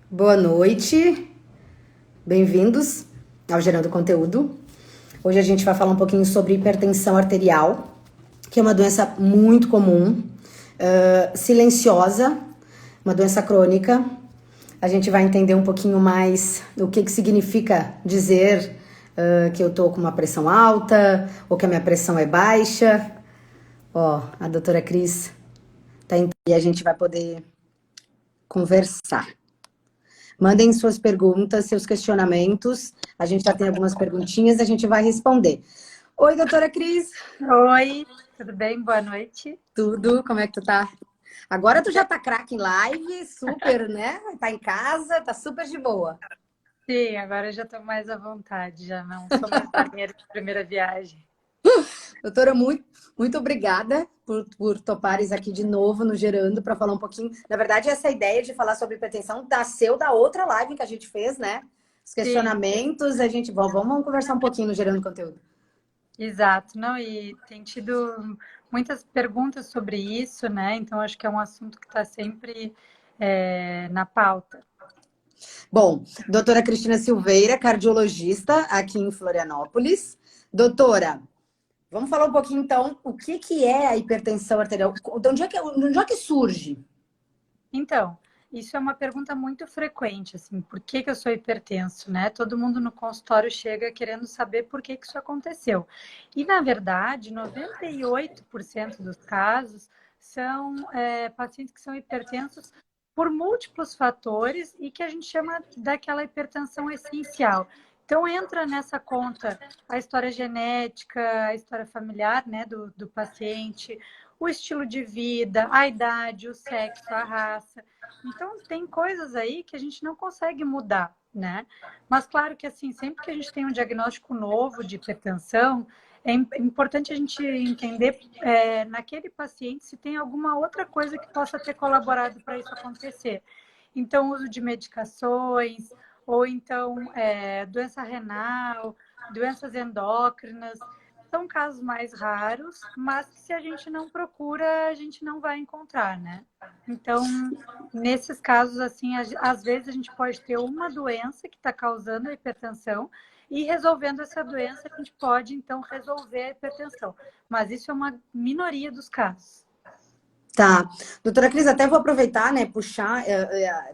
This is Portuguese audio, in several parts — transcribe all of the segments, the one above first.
Boa noite, bem-vindos ao Gerando Conteúdo. Hoje a gente vai falar um pouquinho sobre hipertensão arterial, que é uma doença muito comum, silenciosa, uma doença crônica. A gente vai entender um pouquinho mais o que significa dizer que eu tô com uma pressão alta ou que a minha pressão é baixa. Ó, a doutora Cris tá entrando e a gente vai poder conversar. Mandem suas perguntas, seus questionamentos. A gente já tem algumas perguntinhas, a gente vai responder. Oi, doutora Cris. Oi, tudo bem? Boa noite. Tudo? Como é que tu tá? Agora tu já tá craque em live, super, né? Tá em casa, tá super de boa. Sim, agora eu já estou mais à vontade, já não sou mais marinheira de primeira viagem. Doutora, muito obrigada por topares aqui de novo no Gerando para falar um pouquinho. Na verdade, essa ideia de falar sobre hipertensão nasceu da outra live que a gente fez, né? Os Sim, questionamentos, a gente... vamos conversar um pouquinho no Gerando Conteúdo. exato. Não, e tem tido muitas perguntas sobre isso, né? Então acho que é um assunto que está sempre na pauta. Bom, doutora Cristina Silveira, cardiologista aqui em Florianópolis. Doutora, vamos falar um pouquinho então o que é a hipertensão arterial? De onde é que surge? Então, isso é uma pergunta muito frequente, assim, por que que eu sou hipertenso, né? Todo mundo no consultório chega querendo saber por que que isso aconteceu. E, na verdade, 98% dos casos são pacientes que são hipertensos por múltiplos fatores e que a gente chama daquela hipertensão essencial. Então, entra nessa conta a história genética, a história familiar, né, do paciente, o estilo de vida, a idade, o sexo, a raça. Então, tem coisas aí que a gente não consegue mudar, né? Mas, claro que, assim, sempre que a gente tem um diagnóstico novo de hipertensão, é importante a gente entender naquele paciente se tem alguma outra coisa que possa ter colaborado para isso acontecer. Então, uso de medicações, ou então doença renal, doenças endócrinas, são casos mais raros, mas que se a gente não procura, a gente não vai encontrar, né? Então, nesses casos, assim, às vezes a gente pode ter uma doença que está causando a hipertensão e resolvendo essa doença, a gente pode, então, resolver a hipertensão. Mas isso é uma minoria dos casos. Tá. Doutora Cris, até vou aproveitar, né, puxar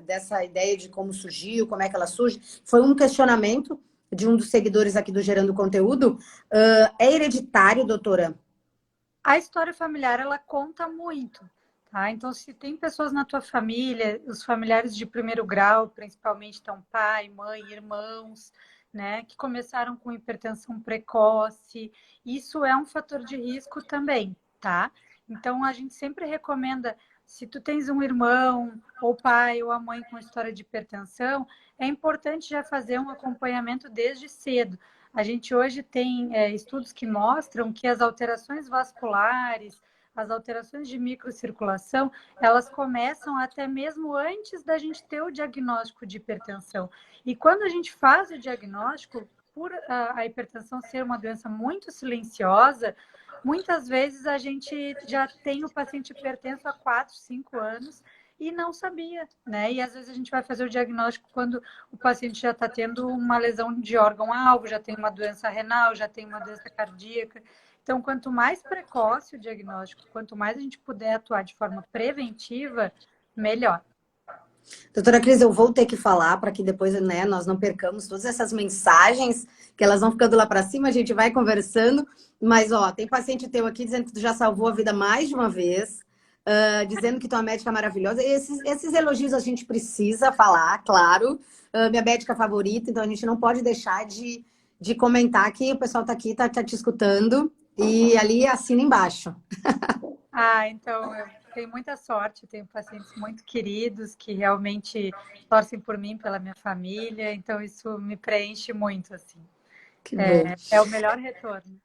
dessa ideia de como surgiu, como é que ela surge. Foi um questionamento de um dos seguidores aqui do Gerando Conteúdo. É hereditário, doutora? A história familiar, ela conta muito, tá? Então, se tem pessoas na tua família, os familiares de primeiro grau, principalmente, então pai, mãe, irmãos, né, que começaram com hipertensão precoce, isso é um fator de risco também, tá? Então, a gente sempre recomenda, se tu tens um irmão, ou pai, ou a mãe com história de hipertensão, é importante já fazer um acompanhamento desde cedo. A gente hoje tem estudos que mostram que as alterações vasculares, as alterações de microcirculação, elas começam até mesmo antes da gente ter o diagnóstico de hipertensão. E quando a gente faz o diagnóstico, por a hipertensão ser uma doença muito silenciosa, muitas vezes a gente já tem o paciente hipertenso há 4, 5 anos e não sabia, né? E às vezes a gente vai fazer o diagnóstico quando o paciente já está tendo uma lesão de órgão-alvo, já tem uma doença renal, já tem uma doença cardíaca. Então, quanto mais precoce o diagnóstico, quanto mais a gente puder atuar de forma preventiva, melhor. Doutora Cris, eu vou ter que falar para que depois, né, nós não percamos todas essas mensagens, que elas vão ficando lá para cima, a gente vai conversando. Mas, ó, tem paciente teu aqui dizendo que tu já salvou a vida mais de uma vez, dizendo que tu é uma médica maravilhosa. Esses elogios a gente precisa falar, claro. Minha médica favorita, então a gente não pode deixar de comentar que o pessoal tá aqui, tá te escutando. E ali assina embaixo. Ah, então eu tenho muita sorte, eu tenho pacientes muito queridos que realmente torcem por mim, pela minha família, então isso me preenche muito, assim. Que bom. É o melhor retorno.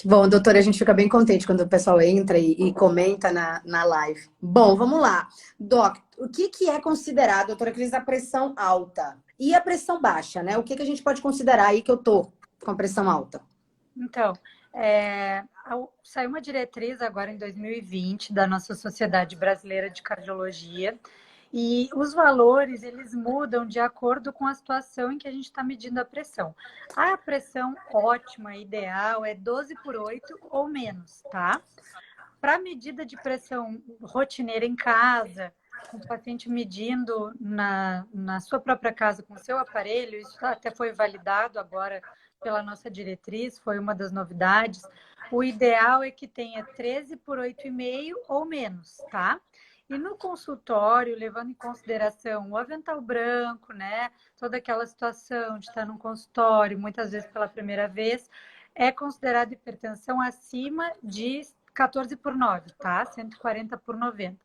Bom, doutora, a gente fica bem contente quando o pessoal entra e comenta na live. Bom, vamos lá. Doc, o que é considerado, doutora Cris, a pressão alta? E a pressão baixa, né? O que a gente pode considerar aí que eu tô com a pressão alta? Então, saiu uma diretriz agora em 2020 da nossa Sociedade Brasileira de Cardiologia, E os valores, eles mudam de acordo com a situação em que a gente está medindo a pressão. A pressão ótima, ideal, é 12/8 ou menos, tá? Para medida de pressão rotineira em casa, com o paciente medindo na sua própria casa com o seu aparelho, isso até foi validado agora pela nossa diretriz, foi uma das novidades. O ideal é que tenha 13/8,5 ou menos, tá? E no consultório, levando em consideração o avental branco, né? Toda aquela situação de estar num consultório, muitas vezes pela primeira vez, é considerada hipertensão acima de 14/9, tá? 140/90.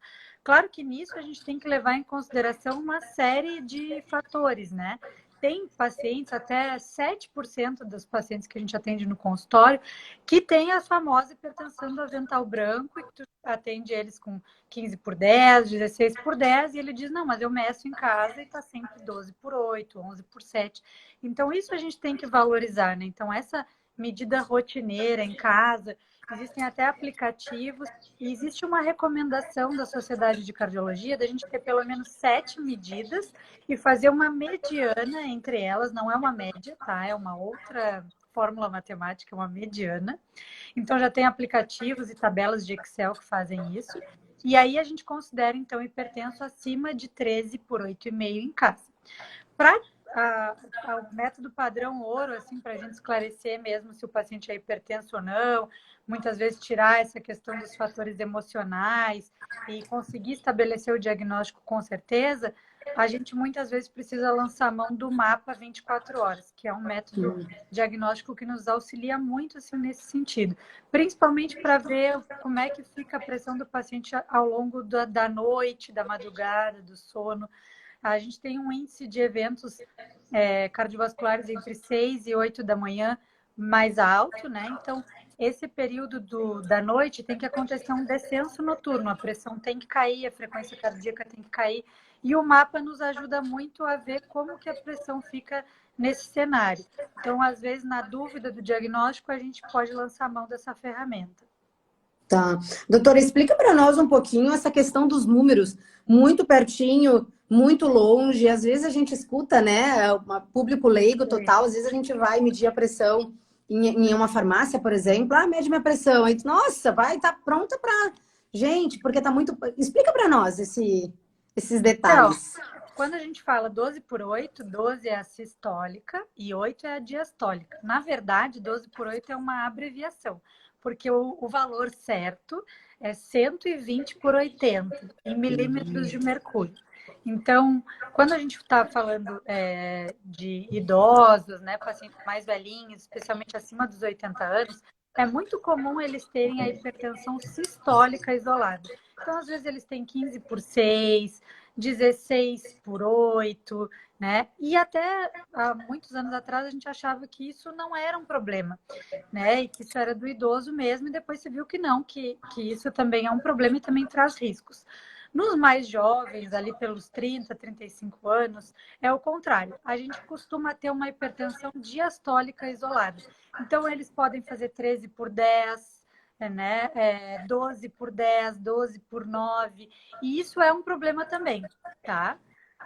Claro que nisso a gente tem que levar em consideração uma série de fatores, né? Tem pacientes, até 7% dos pacientes que a gente atende no consultório, que tem a famosa hipertensão do avental branco, e que tu atende eles com 15/10, 16/10, e ele diz, não, mas eu meço em casa e está sempre 12/8, 11/7. Então, isso a gente tem que valorizar, né? Então, essa medida rotineira em casa, existem até aplicativos, e existe uma recomendação da Sociedade de Cardiologia da gente ter pelo menos 7 medidas e fazer uma mediana entre elas, não é uma média, tá? É uma outra fórmula matemática, é uma mediana. Então já tem aplicativos e tabelas de Excel que fazem isso. E aí a gente considera, então, hipertenso acima de 13/8,5 em casa. Para o método padrão ouro, assim, para a gente esclarecer mesmo se o paciente é hipertenso ou não, muitas vezes tirar essa questão dos fatores emocionais e conseguir estabelecer o diagnóstico com certeza, a gente muitas vezes precisa lançar a mão do mapa 24 horas, que é um método diagnóstico que nos auxilia muito assim, nesse sentido, principalmente para ver como é que fica a pressão do paciente ao longo da noite, da madrugada, do sono. A gente tem um índice de eventos cardiovasculares entre 6 e 8 da manhã mais alto, né? Então, esse período da noite tem que acontecer um descenso noturno, a pressão tem que cair, a frequência cardíaca tem que cair, e o mapa nos ajuda muito a ver como que a pressão fica nesse cenário. Então, às vezes, na dúvida do diagnóstico, a gente pode lançar a mão dessa ferramenta. Tá. Doutora, explica para nós um pouquinho essa questão dos números, muito pertinho, muito longe. Às vezes a gente escuta, né, público leigo total, às vezes a gente vai medir a pressão em uma farmácia, por exemplo, mede minha pressão. Aí, nossa, vai estar pronta para gente, porque tá muito. Explica para nós esses Então, detalhes. quando a gente fala 12/8, 12 é a sistólica e 8 é a diastólica. Na verdade, 12/8 é uma abreviação, porque o valor certo é 120/80 em milímetros de mercúrio. Então, quando a gente está falando de idosos, né, pacientes mais velhinhos, especialmente acima dos 80 anos, é muito comum eles terem a hipertensão sistólica isolada. Então, às vezes, eles têm 15/6, 16/8, né? E até há muitos anos atrás a gente achava que isso não era um problema, né? E que isso era do idoso mesmo, e depois se viu que não, que isso também é um problema e também traz riscos. Nos mais jovens, ali pelos 30, 35 anos, é o contrário. A gente costuma ter uma hipertensão diastólica isolada. Então, eles podem fazer 13/10, né? 12/10, 12/9, e isso é um problema também, tá?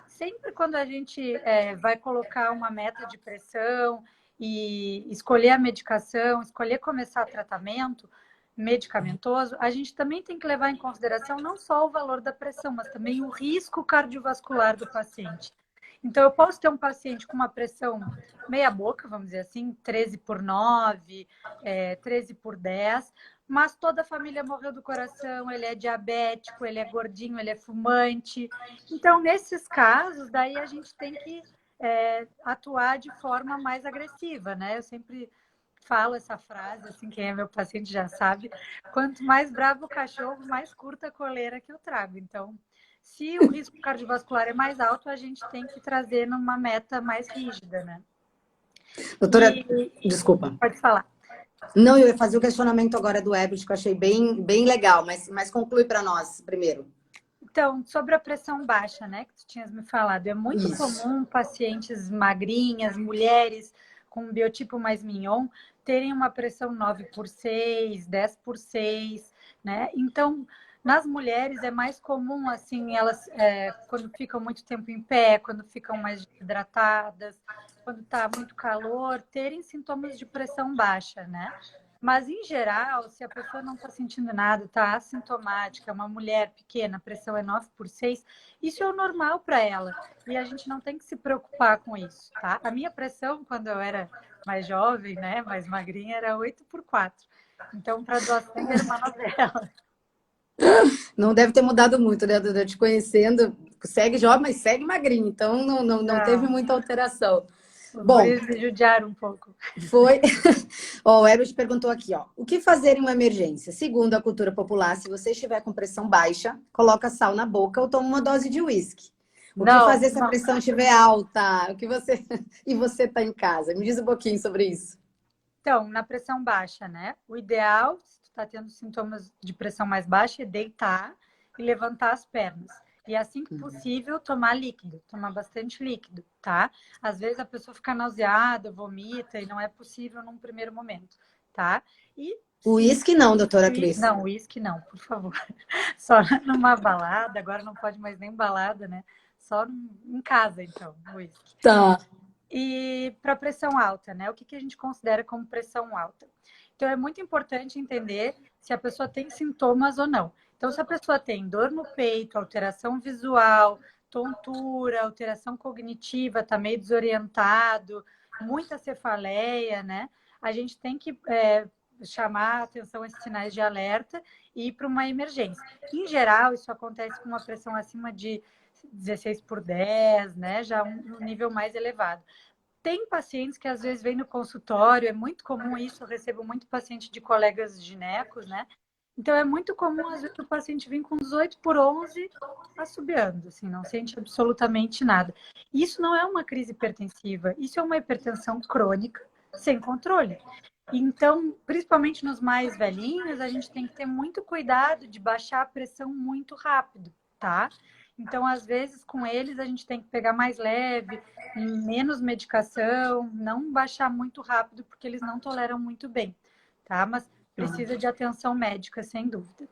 Sempre quando a gente vai colocar uma meta de pressão e escolher a medicação, escolher começar tratamento medicamentoso, a gente também tem que levar em consideração não só o valor da pressão, mas também o risco cardiovascular do paciente. Então, eu posso ter um paciente com uma pressão meia boca, vamos dizer assim, 13/9, 13/10, mas toda a família morreu do coração, ele é diabético, ele é gordinho, ele é fumante. Então, nesses casos, daí a gente tem que atuar de forma mais agressiva, né? Eu sempre falo essa frase, assim, quem é meu paciente já sabe, quanto mais bravo o cachorro, mais curta a coleira que eu trago. Então, se o risco cardiovascular é mais alto, a gente tem que trazer numa meta mais rígida, né? Doutora, desculpa. Pode falar. Não, eu ia fazer o questionamento agora do Ebert, que eu achei bem, bem legal, mas conclui para nós primeiro. Então, sobre a pressão baixa, né, que tu tinhas me falado, é muito comum pacientes magrinhas, mulheres com um biotipo mais mignon, terem uma pressão 9/6, 10/6, né? Então, Nas mulheres é mais comum, assim, elas quando ficam muito tempo em pé, quando ficam mais hidratadas, quando está muito calor, terem sintomas de pressão baixa, né? Mas, em geral, se a pessoa não está sentindo nada, está assintomática, uma mulher pequena, a pressão é 9/6, isso é o normal para ela. E a gente não tem que se preocupar com isso, tá? A minha pressão, quando eu era mais jovem, né, mais magrinha, era 8/4. Então, para doação era uma novela. Não deve ter mudado muito, né, Duda? Te conhecendo, segue jovem, mas segue magrinho, então não teve Não, muita alteração. os Bom, guris me judiaram um pouco. foi. Ó, o Herbert perguntou aqui, ó. O que fazer em uma emergência? Segundo a cultura popular, se você estiver com pressão baixa, coloca sal na boca ou toma uma dose de uísque. O que Não, fazer se a pressão estiver alta? O que você e você está em casa? Me diz um pouquinho sobre isso. então, na pressão baixa, né? O ideal, se tu está tendo sintomas de pressão mais baixa, é deitar e levantar as pernas. E assim que possível, tomar líquido, tomar bastante líquido, tá? Às vezes a pessoa fica nauseada, vomita e não é possível num primeiro momento, tá? E se Uísque não, doutora Cris. não, uísque não, por favor. Só numa balada, agora não pode mais nem balada, né? Só em casa, então, uísque. Tá. E para pressão alta, né? O que a gente considera como pressão alta? Então, é muito importante entender se a pessoa tem sintomas ou não. Então, se a pessoa tem dor no peito, alteração visual, tontura, alteração cognitiva, está meio desorientado, muita cefaleia, né? A gente tem que chamar a atenção a esses sinais de alerta e ir para uma emergência. Em geral, isso acontece com uma pressão acima de 16/10, né? Já um nível mais elevado. Tem pacientes que às vezes vêm no consultório, é muito comum isso, eu recebo muito paciente de colegas ginecos, né? Então é muito comum às vezes o paciente vir com 18/11 assobiando, assim, não sente absolutamente nada. Isso não é uma crise hipertensiva, isso é uma hipertensão crônica sem controle. Então, principalmente nos mais velhinhos, a gente tem que ter muito cuidado de baixar a pressão muito rápido, tá? Então, às vezes, com eles, a gente tem que pegar mais leve, menos medicação, não baixar muito rápido, porque eles não toleram muito bem, tá? Mas precisa de atenção médica, sem dúvida.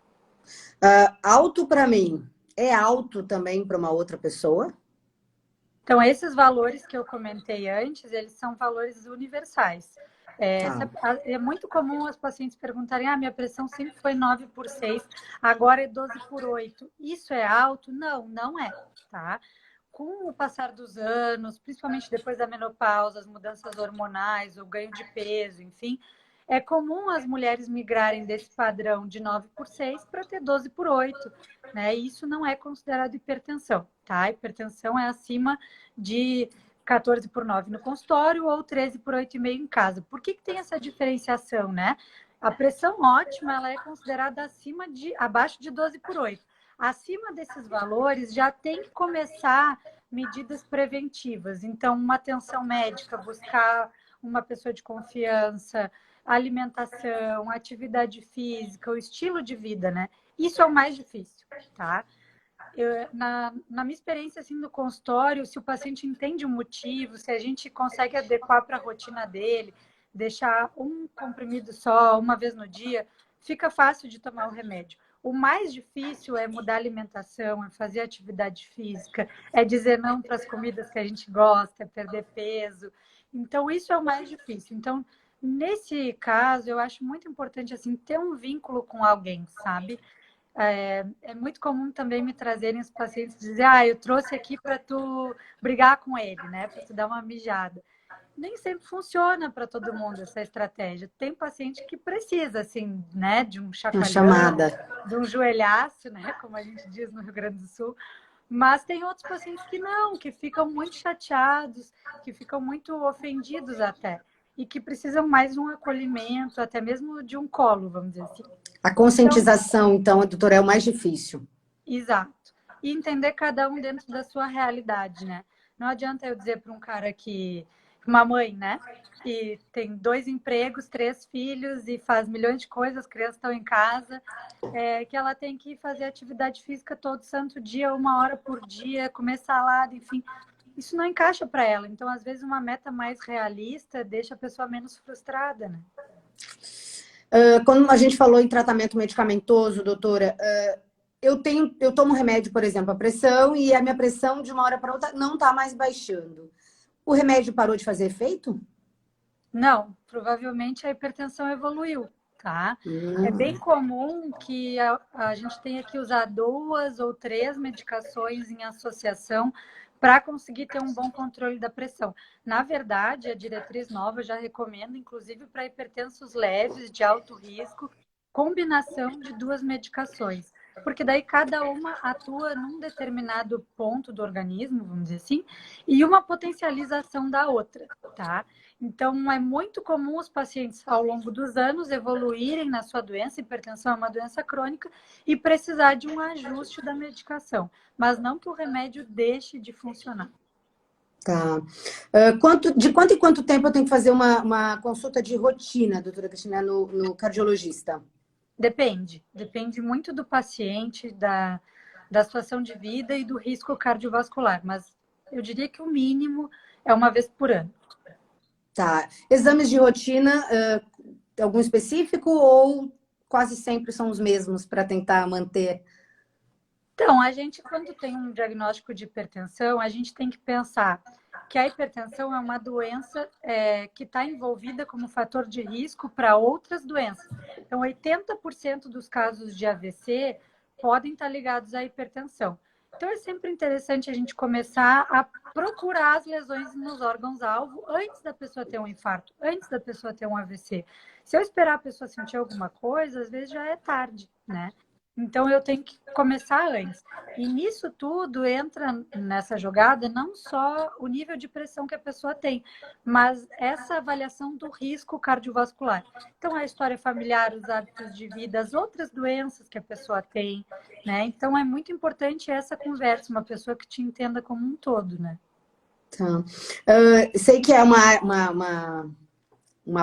Alto para mim é alto também para uma outra pessoa? Então, esses valores que eu comentei antes, eles são valores universais. Tá. É muito comum as pacientes perguntarem: minha pressão sempre foi 9/6, agora é 12/8. Isso é alto? Não, não é, tá? Com o passar dos anos, principalmente depois da menopausa, as mudanças hormonais, o ganho de peso, enfim, é comum as mulheres migrarem desse padrão de 9/6 para ter 12/8, né? Isso não é considerado hipertensão, tá? Hipertensão é acima de 14/9 no consultório ou 13/8,5 em casa. Por que tem essa diferenciação, né? A pressão ótima, ela é considerada abaixo de 12/8. Acima desses valores, já tem que começar medidas preventivas. Então, uma atenção médica, buscar uma pessoa de confiança, alimentação, atividade física, o estilo de vida, né? Isso é o mais difícil, tá? Na minha experiência assim no consultório, se o paciente entende o motivo, se a gente consegue adequar para a rotina dele, deixar um comprimido só uma vez no dia, fica fácil de tomar o remédio. O mais difícil é mudar a alimentação, é fazer atividade física, é dizer não para as comidas que a gente gosta, é perder peso. Então, isso é o mais difícil. Então, nesse caso, eu acho muito importante assim ter um vínculo com alguém, sabe? É muito comum também me trazerem os pacientes dizer: eu trouxe aqui para tu brigar com ele, né? Para tu dar uma mijada. Nem sempre funciona para todo mundo essa estratégia. Tem paciente que precisa, assim, né, de um Uma chacoalhão, chamada. de um joelhaço, né, como a gente diz no Rio Grande do Sul. Mas tem outros pacientes que não, que ficam muito chateados, que ficam muito ofendidos até, e que precisam mais de um acolhimento, até mesmo de um colo, vamos dizer assim. A Então, conscientização, então, doutora, é o mais difícil. exato. E entender cada um dentro da sua realidade, né? Não adianta eu dizer para um cara que... Uma mãe, né? Que tem 2 empregos, 3 filhos e faz milhões de coisas, as crianças estão em casa, que ela tem que fazer atividade física todo santo dia, 1 hora por dia, comer salada, enfim. Isso não encaixa para ela. Então, às vezes, uma meta mais realista deixa a pessoa menos frustrada, né? Quando a gente falou em tratamento medicamentoso, doutora, eu tomo remédio, por exemplo, a pressão, e a minha pressão de uma hora para outra não está mais baixando. O remédio parou de fazer efeito? Não, provavelmente a hipertensão evoluiu, tá? É bem comum que a gente tenha que usar 2 ou 3 medicações em associação para conseguir ter um bom controle da pressão. Na verdade, a diretriz nova já recomenda, inclusive para hipertensos leves, de alto risco, combinação de 2 medicações. Porque daí cada uma atua num determinado ponto do organismo, vamos dizer assim, e uma potencialização da outra, tá? Então, é muito comum os pacientes, ao longo dos anos, evoluírem na sua doença. Hipertensão é uma doença crônica e precisar de um ajuste da medicação, mas não que o remédio deixe de funcionar. Tá. De quanto em quanto tempo eu tenho que fazer uma consulta de rotina, doutora Cristina, no cardiologista? Depende muito do paciente, da situação de vida e do risco cardiovascular, mas eu diria que o mínimo é uma vez por ano. Tá. Exames de rotina, algum específico ou quase sempre são os mesmos para tentar manter? Então, a gente, quando tem um diagnóstico de hipertensão, a gente tem que pensar que a hipertensão é uma doença que está envolvida como fator de risco para outras doenças. Então, 80% dos casos de AVC podem estar ligados à hipertensão. Então, é sempre interessante a gente começar a procurar as lesões nos órgãos-alvo antes da pessoa ter um infarto, antes da pessoa ter um AVC. Se eu esperar a pessoa sentir alguma coisa, às vezes já é tarde, né? Então, eu tenho que começar antes. E nisso tudo entra nessa jogada não só o nível de pressão que a pessoa tem, mas essa avaliação do risco cardiovascular. Então, a história familiar, os hábitos de vida, as outras doenças que a pessoa tem, né? Então, é muito importante essa conversa, uma pessoa que te entenda como um todo, né? Tá. Sei que é uma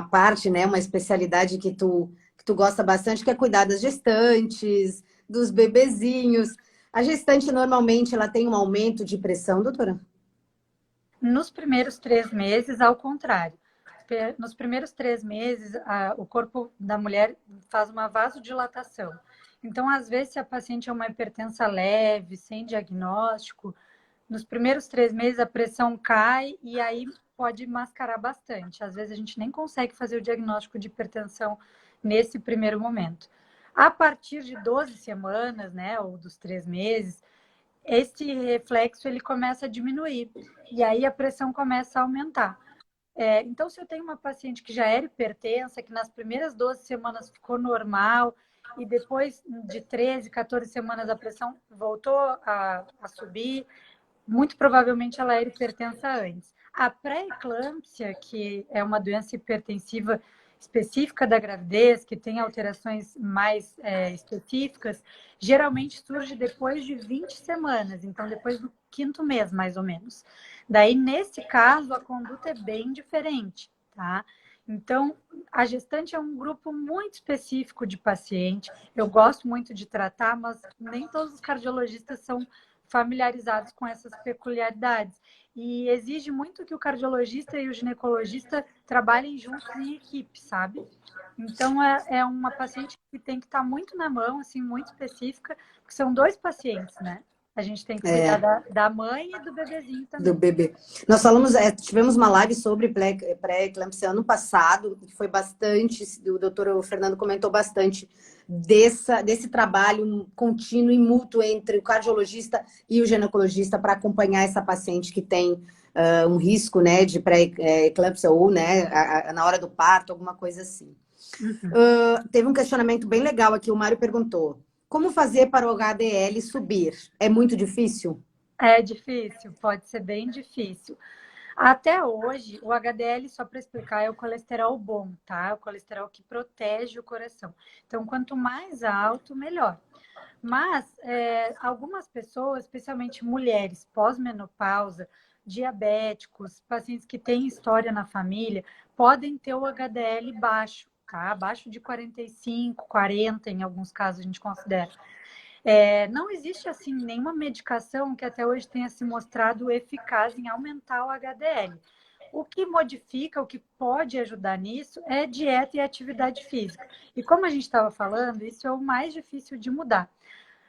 parte, né, uma especialidade que tu gosta bastante, que é cuidar das gestantes, dos bebezinhos. A gestante, normalmente, ela tem um aumento de pressão, doutora? Nos primeiros 3 meses, ao contrário. Nos primeiros 3 meses, o corpo da mulher faz uma vasodilatação. Então, às vezes, se a paciente é uma hipertensa leve, sem diagnóstico, nos primeiros 3 meses a pressão cai e aí pode mascarar bastante. Às vezes a gente nem consegue fazer o diagnóstico de hipertensão nesse primeiro momento. A partir de 12 semanas, né, ou dos 3 meses, esse reflexo ele começa a diminuir e aí a pressão começa a aumentar. Então, se eu tenho uma paciente que já era hipertensa, que nas primeiras 12 semanas ficou normal e depois de 13, 14 semanas a pressão voltou a subir, muito provavelmente ela era hipertensa antes. A pré-eclâmpsia, que é uma doença hipertensiva específica da gravidez, que tem alterações mais específicas, geralmente surge depois de 20 semanas, então depois do 5º mês, mais ou menos. Daí, nesse caso, a conduta é bem diferente, tá? Então, a gestante é um grupo muito específico de paciente. Eu gosto muito de tratar, mas nem todos os cardiologistas são familiarizados com essas peculiaridades. E exige muito que o cardiologista e o ginecologista trabalhem juntos em equipe, sabe? Então, é uma paciente que tem que estar muito na mão, assim, muito específica, porque são 2 pacientes, né? A gente tem que cuidar da mãe e do bebezinho também. Do bebê. Nós tivemos uma live sobre pré-eclâmpsia ano passado, que foi bastante, o doutor Fernando comentou bastante desse trabalho contínuo e mútuo entre o cardiologista e o ginecologista para acompanhar essa paciente que tem um risco, né, de pré-eclâmpsia ou, né, na hora do parto, alguma coisa assim. Teve um questionamento bem legal aqui, o Mário perguntou: como fazer para o HDL subir? É muito difícil? É difícil, pode ser bem difícil. Até hoje, o HDL, só para explicar, é o colesterol bom, tá? O colesterol que protege o coração. Então, quanto mais alto, melhor. Mas algumas pessoas, especialmente mulheres pós-menopausa, diabéticos, pacientes que têm história na família, podem ter o HDL baixo, tá? Abaixo de 45, 40, em alguns casos a gente considera. Não existe, assim, nenhuma medicação que até hoje tenha se mostrado eficaz em aumentar o HDL. O que modifica, o que pode ajudar nisso é dieta e atividade física. E como a gente estava falando, isso é o mais difícil de mudar.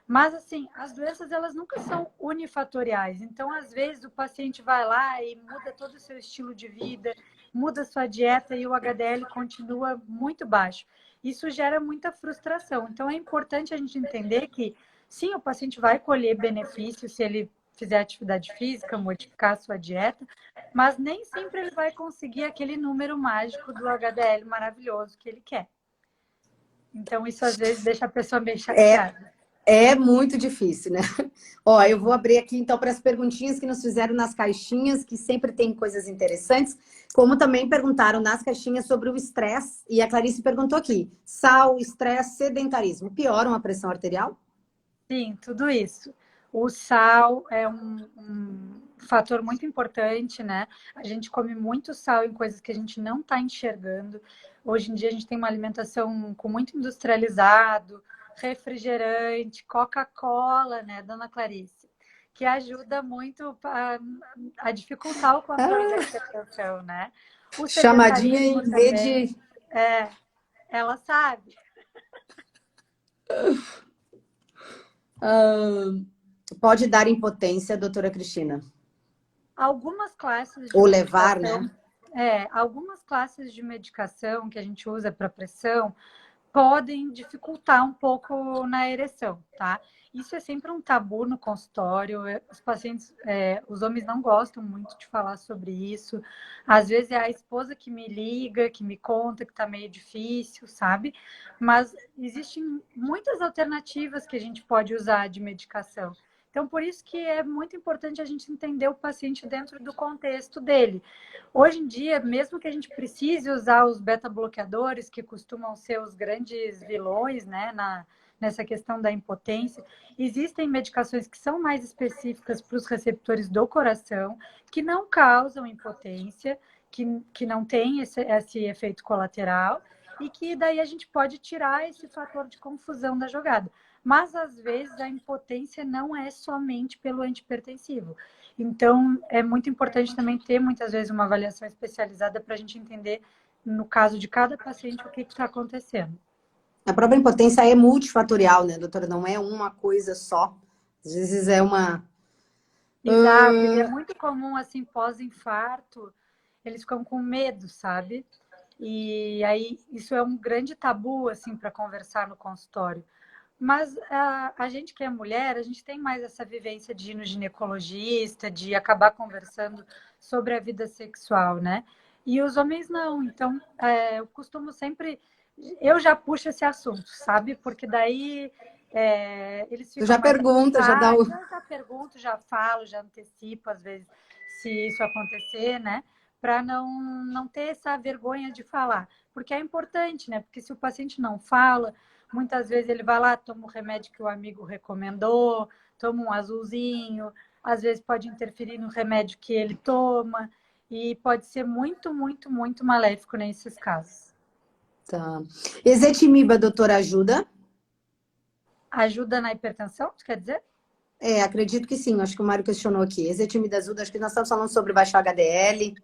Mas, assim, as doenças, elas nunca são unifatoriais. Então, às vezes, o paciente vai lá e muda todo o seu estilo de vida, muda a sua dieta e o HDL continua muito baixo. Isso gera muita frustração. Então, é importante a gente entender que, sim, o paciente vai colher benefícios se ele fizer atividade física, modificar a sua dieta, mas nem sempre ele vai conseguir aquele número mágico do HDL maravilhoso que ele quer. Então, isso às vezes deixa a pessoa meio É, chateada. é muito difícil, né? Ó, eu vou abrir aqui então para as perguntinhas que nos fizeram nas caixinhas, que sempre tem coisas interessantes, como também perguntaram nas caixinhas sobre o estresse, e a Clarice perguntou aqui: sal, estresse, sedentarismo pioram a pressão arterial? Sim, tudo isso. O sal é um fator muito importante, né? A gente come muito sal em coisas que a gente não está enxergando. Hoje em dia a gente tem uma alimentação com muito industrializado, refrigerante, Coca-Cola, né, dona Clarice? Que ajuda muito a dificultar o controle da Ah, hipertensão, né? O chamadinha sedentarismo em também, rede. ela sabe. ah, Pode dar impotência, doutora Cristina. Algumas classes de Ou levar, né? medicação, algumas classes de medicação que a gente usa para pressão podem dificultar um pouco na ereção, tá? Isso é sempre um tabu no consultório. Os pacientes, os homens não gostam muito de falar sobre isso. Às vezes é a esposa que me liga, que me conta que tá meio difícil, sabe? Mas existem muitas alternativas que a gente pode usar de medicação. Então, por isso que é muito importante a gente entender o paciente dentro do contexto dele. Hoje em dia, mesmo que a gente precise usar os beta-bloqueadores, que costumam ser os grandes vilões, né, nessa questão da impotência, existem medicações que são mais específicas para os receptores do coração, que não causam impotência, que não tem esse efeito colateral, e que daí a gente pode tirar esse fator de confusão da jogada. Mas, às vezes, a impotência não é somente pelo antihipertensivo. Então, é muito importante também ter, muitas vezes, uma avaliação especializada para a gente entender, no caso de cada paciente, o que está acontecendo. A própria impotência é multifatorial, né, doutora? Não é uma coisa só. Às vezes é uma. Exato, e é muito comum, assim, pós-infarto, eles ficam com medo, sabe? E aí, isso é um grande tabu, assim, para conversar no consultório. Mas a gente que é mulher, a gente tem mais essa vivência de ir no ginecologista, de acabar conversando sobre a vida sexual, né? E os homens não. Então, eu costumo sempre. Eu já puxo esse assunto, sabe? Porque daí eles Tu ficam já mais à pergunta, já dá o. vontade. Eu já pergunto, já falo, já antecipo, às vezes, se isso acontecer, né? Para não ter essa vergonha de falar. Porque é importante, né? Porque se o paciente não fala, muitas vezes ele vai lá, toma o remédio que o amigo recomendou, toma um azulzinho, às vezes pode interferir no remédio que ele toma, e pode ser muito, muito, muito maléfico nesses casos. Tá. Ezetimiba, doutora, ajuda? Ajuda na hipertensão, tu quer dizer? É, acredito que sim. Acho que o Mário questionou aqui. Ezetimiba ajuda. Acho que nós estamos falando sobre baixar HDL.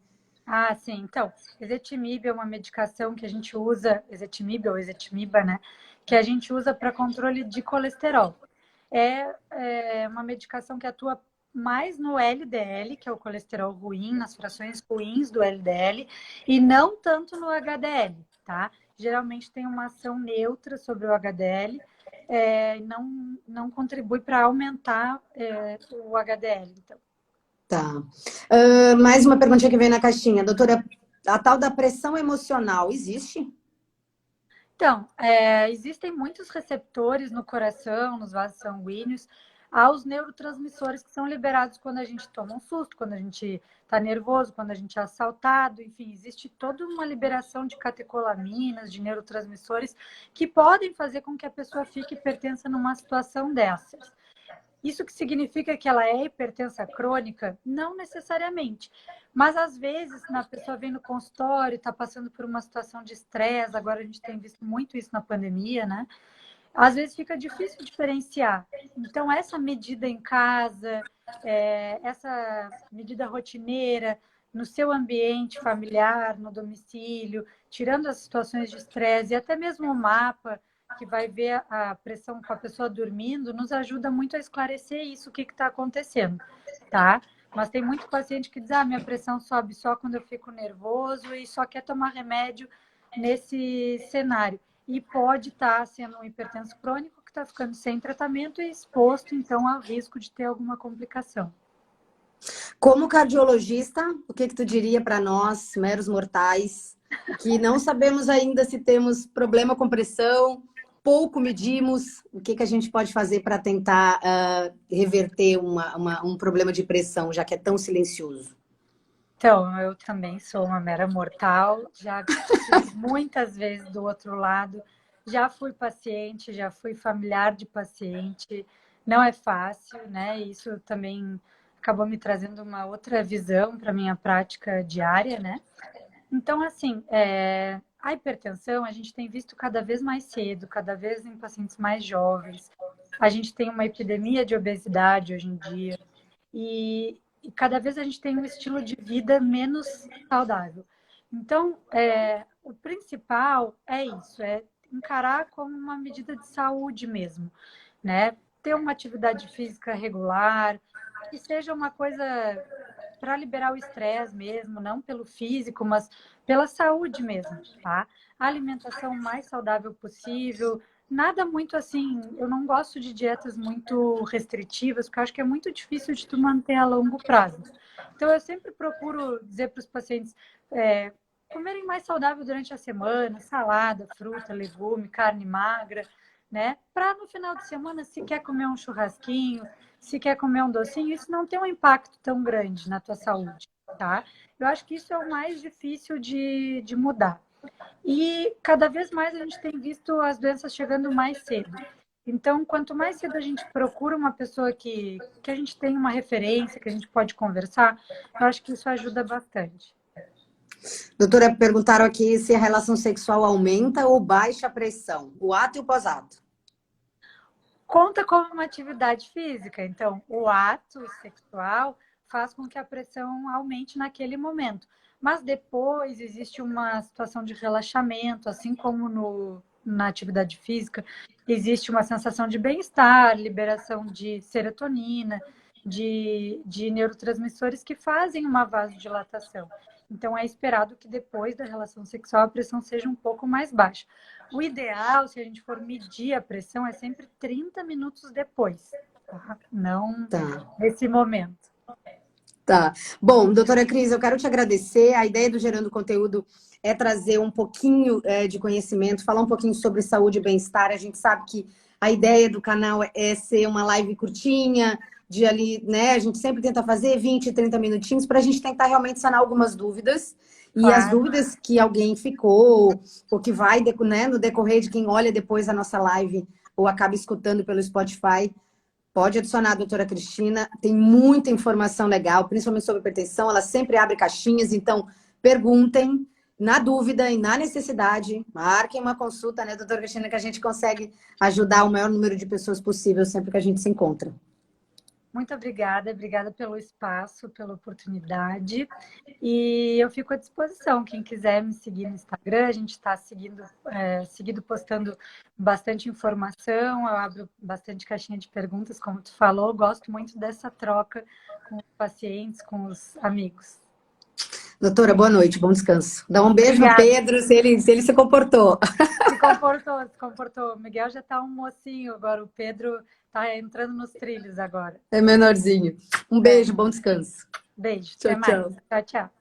Ah, sim. Então, ezetimibe é uma medicação que a gente usa, ezetimibe ou ezetimiba, né? Que a gente usa para controle de colesterol. É uma medicação que atua mais no LDL, que é o colesterol ruim, nas frações ruins do LDL, e não tanto no HDL, tá? Geralmente tem uma ação neutra sobre o HDL, não contribui para aumentar o HDL. Então. Tá. Mais uma perguntinha que veio na caixinha. Doutora, a tal da pressão emocional existe? Então, existem muitos receptores no coração, nos vasos sanguíneos, aos neurotransmissores que são liberados quando a gente toma um susto, quando a gente está nervoso, quando a gente é assaltado, enfim, existe toda uma liberação de catecolaminas, de neurotransmissores, que podem fazer com que a pessoa fique hipertensa numa situação dessas. Isso que significa que ela é hipertensa crônica? Não necessariamente. Mas, às vezes, a pessoa vem no consultório, está passando por uma situação de estresse, agora a gente tem visto muito isso na pandemia, né? Às vezes fica difícil diferenciar. Então, essa medida em casa, essa medida rotineira, no seu ambiente familiar, no domicílio, tirando as situações de estresse e até mesmo o mapa que vai ver a pressão com a pessoa dormindo, nos ajuda muito a esclarecer isso, o que está acontecendo, tá? Mas tem muito paciente que diz, minha pressão sobe só quando eu fico nervoso e só quer tomar remédio nesse cenário. E pode estar sendo um hipertenso crônico que está ficando sem tratamento e exposto, então, ao risco de ter alguma complicação. Como cardiologista, o que tu diria para nós, meros mortais, que não sabemos ainda se temos problema com pressão, pouco medimos, o que a gente pode fazer para tentar reverter um problema de pressão, já que é tão silencioso? Então, eu também sou uma mera mortal, já estive muitas vezes do outro lado, já fui paciente, já fui familiar de paciente, não é fácil, né? Isso também acabou me trazendo uma outra visão para a minha prática diária, né? Então, assim, a hipertensão a gente tem visto cada vez mais cedo, cada vez em pacientes mais jovens. A gente tem uma epidemia de obesidade hoje em dia e cada vez a gente tem um estilo de vida menos saudável. Então, o principal é isso, é encarar como uma medida de saúde mesmo, né? Ter uma atividade física regular, que seja uma coisa para liberar o estresse mesmo, não pelo físico, mas pela saúde mesmo, tá? A alimentação mais saudável possível, nada muito assim, eu não gosto de dietas muito restritivas, porque eu acho que é muito difícil de tu manter a longo prazo. Então, eu sempre procuro dizer para os pacientes comerem mais saudável durante a semana, salada, fruta, legume, carne magra, né? Para no final de semana, se quer comer um churrasquinho, se quer comer um docinho, isso não tem um impacto tão grande na tua saúde, tá? Eu acho que isso é o mais difícil de mudar. E cada vez mais a gente tem visto as doenças chegando mais cedo. Então, quanto mais cedo a gente procura uma pessoa que a gente tem uma referência, que a gente pode conversar, eu acho que isso ajuda bastante. Doutora, perguntaram aqui se a relação sexual aumenta ou baixa a pressão, o ato e o pós-ato. Conta como uma atividade física. Então, o ato sexual faz com que a pressão aumente naquele momento. Mas depois existe uma situação de relaxamento, assim como na atividade física, existe uma sensação de bem-estar, liberação de serotonina, de neurotransmissores que fazem uma vasodilatação. Então, é esperado que depois da relação sexual a pressão seja um pouco mais baixa. O ideal, se a gente for medir a pressão, é sempre 30 minutos depois, tá? Não nesse momento. Tá. Bom, doutora Cris, eu quero te agradecer. A ideia do Gerando Conteúdo é trazer um pouquinho de conhecimento, falar um pouquinho sobre saúde e bem-estar. A gente sabe que a ideia do canal é ser uma live curtinha, de ali, né? A gente sempre tenta fazer 20, 30 minutinhos para a gente tentar realmente sanar algumas dúvidas. E Claro. as dúvidas que alguém ficou, ou que vai, né, no decorrer de quem olha depois a nossa live ou acaba escutando pelo Spotify, pode adicionar a doutora Cristina. Tem muita informação legal, principalmente sobre hipertensão. Ela sempre abre caixinhas, então perguntem. Na dúvida e na necessidade, marquem uma consulta, né, doutora Cristina, que a gente consegue ajudar o maior número de pessoas possível sempre que a gente se encontra. Muito obrigada pelo espaço, pela oportunidade. E eu fico à disposição. Quem quiser me seguir no Instagram, a gente está seguido postando bastante informação. Eu abro bastante caixinha de perguntas, como tu falou. Gosto muito dessa troca com os pacientes, com os amigos. Doutora, boa noite, bom descanso. Dá um beijo Obrigada. no Pedro, se ele se comportou. Se comportou. O Miguel já está um mocinho agora, o Pedro está entrando nos trilhos agora. É menorzinho. Um beijo, bom descanso. Beijo, Tchau, até mais. tchau. Tchau, tchau.